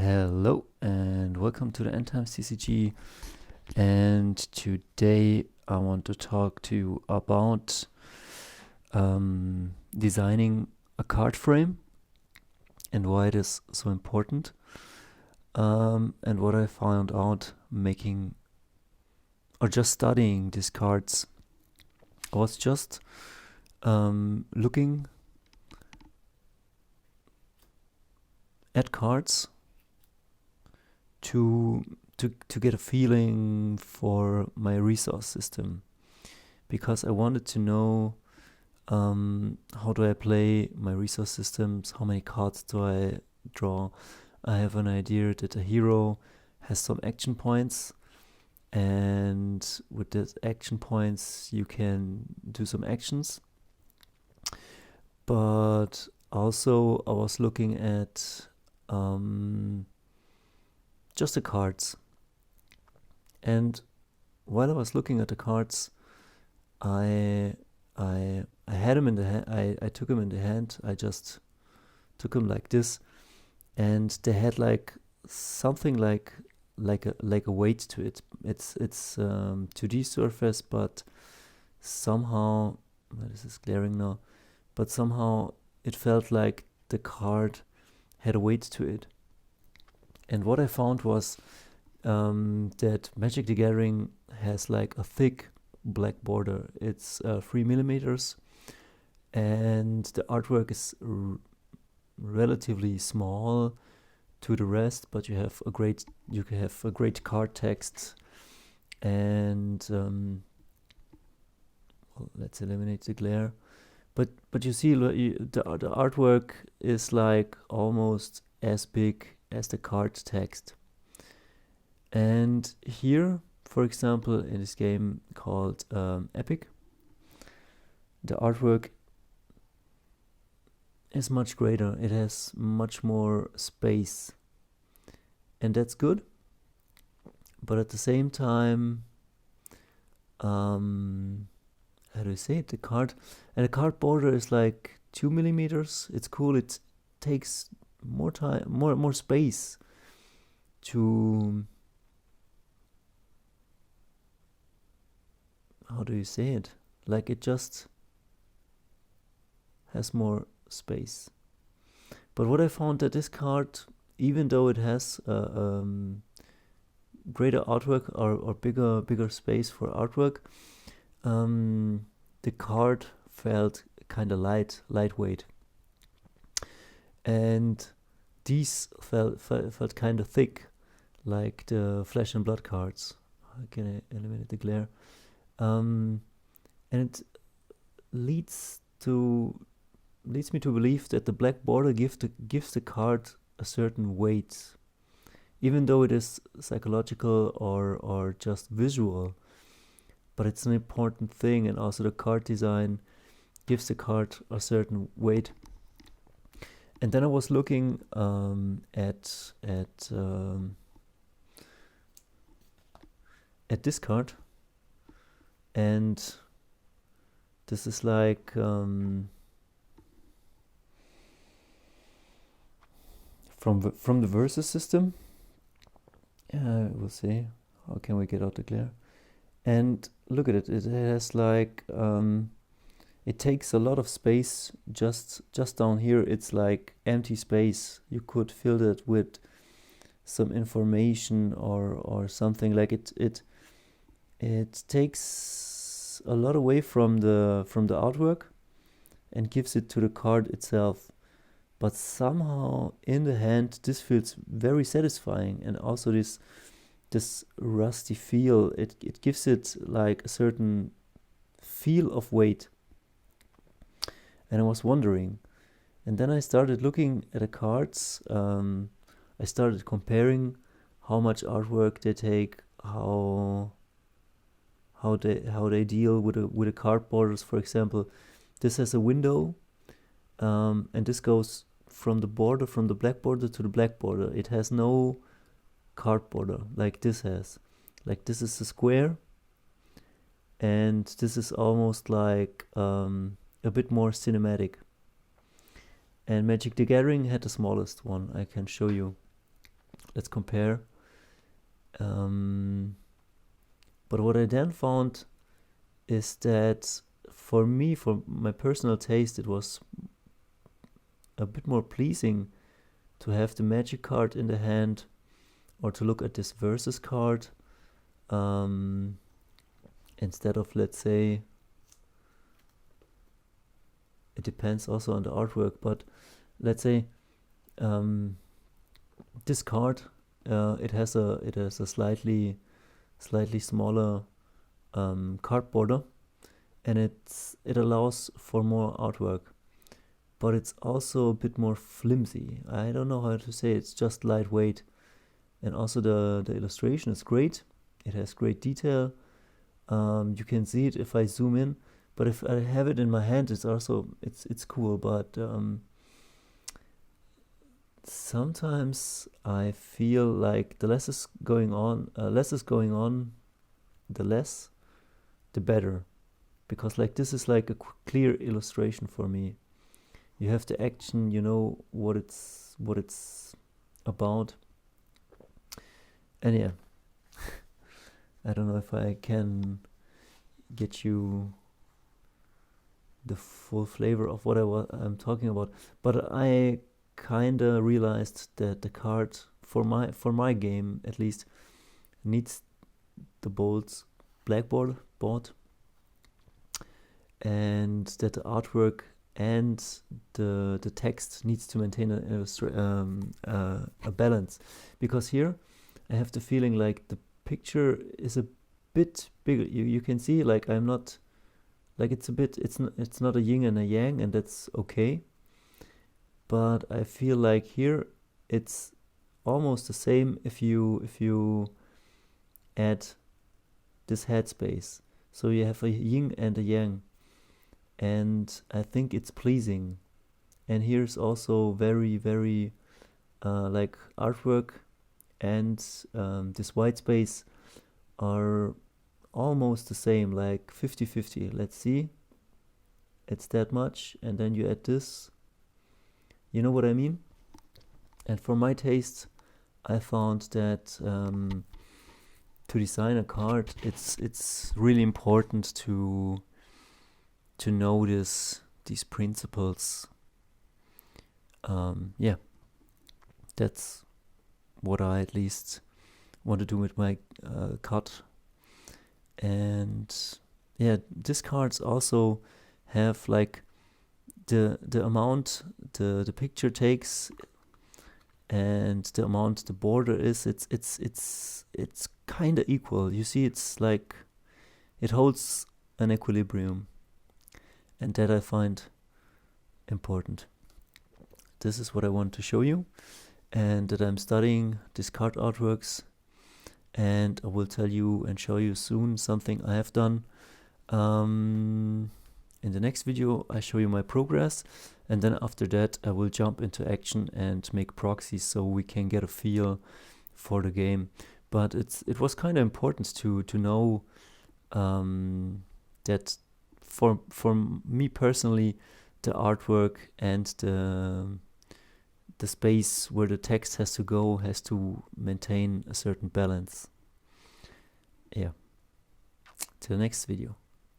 Hello and welcome to the Endtimes CCG, and today I want to talk to you about designing a card frame and why it is so important, and what I found out making or just studying these cards. I was just looking at cards to get a feeling for my resource system, because I wanted to know how do I play my resource systems, how many cards do I draw. I have an idea that a hero has some action points, and with those action points you can do some actions. But also I was looking at just the cards, and while I was looking at the cards, I had them in the hand. I took them in the hand. I just took them like this, and they had like something like a weight to it. It's 2D surface, but somehow this is glaring now. But somehow it felt like the card had a weight to it. And what I found was that Magic the Gathering has like a thick black border. It's 3 millimeters, and the artwork is relatively small to the rest, but you can have a great card text, and well, let's eliminate the glare. But you see, the artwork is like almost as big as the card text. And here, for example, in this game called Epic, the artwork is much greater. It has much more space, and that's good. But at the same time, how do you say it? The card border is like 2 millimeters. It's cool. It takes more time, more space to, how do you say it? Like it just has more space. But what I found that this card, even though it has greater artwork or bigger space for artwork, the card felt kind of lightweight, and these felt kind of thick, like the Flesh and Blood cards. How can I eliminate the glare? And it leads me to believe that the black border gives the card a certain weight, even though it is psychological or just visual. But it's an important thing, and also the card design gives the card a certain weight. And then I was looking at this card, and this is like from the Versus system. We'll see. How can we get out the glare? And look at it. It has like it takes a lot of space. Just down here, it's like empty space. You could fill that with some information or something. Like it takes a lot away from the artwork and gives it to the card itself. But somehow in the hand, this feels very satisfying, and also this rusty feel. It gives it like a certain feel of weight. And I was wondering, and then I started looking at the cards. I started comparing how much artwork they take, how they deal with the card borders. For example, this has a window, and this goes from the black border to the black border. It has no card border like this has. Like this is a square, and this is almost like a bit more cinematic. And Magic the Gathering had the smallest one. I can show you. let's compare. But what I then found is that for me, for my personal taste, it was a bit more pleasing to have the magic card in the hand, or to look at this versus card, instead of, let's say, it depends also on the artwork, but let's say this card, it has a slightly smaller card border, and it allows for more artwork, but it's also a bit more flimsy. I don't know how to say it. It's just lightweight, and also the illustration is great. It has great detail. You can see it if I zoom in, but if I have it in my hand, it's also it's cool. But sometimes I feel like the less is going on, the better, because like this is like a clear illustration for me. You have the action, you know what it's about, and yeah, I don't know if I can get you the full flavor of what I'm talking about, but I kinda realized that the card for my game at least needs the bold blackboard board, and that the artwork and the text needs to maintain a balance, because here I have the feeling like the picture is a bit bigger. You can see like I'm not like it's not a yin and a yang, and that's okay, but I feel like here it's almost the same if you add this headspace, so you have a yin and a yang, and I think it's pleasing. And here's also very like artwork and this white space are almost the same, like 50-50. Let's see, it's that much, and then you add this, you know what I mean? And for my taste, I found that to design a card, it's really important to notice these principles. Yeah, that's what I at least want to do with my card. And yeah, these cards also have like the amount the picture takes, and the amount the border is, it's kind of equal. You see, it's like it holds an equilibrium, and that I find important. This is what I want to show you, and that I'm studying these card artworks, and I will tell you and show you soon something I have done. In the next video I show you my progress, and then after that I will jump into action and make proxies so we can get a feel for the game. But it was kind of important to know that for me personally, the artwork and the space where the text has to go has to maintain a certain balance. Yeah. Till next video.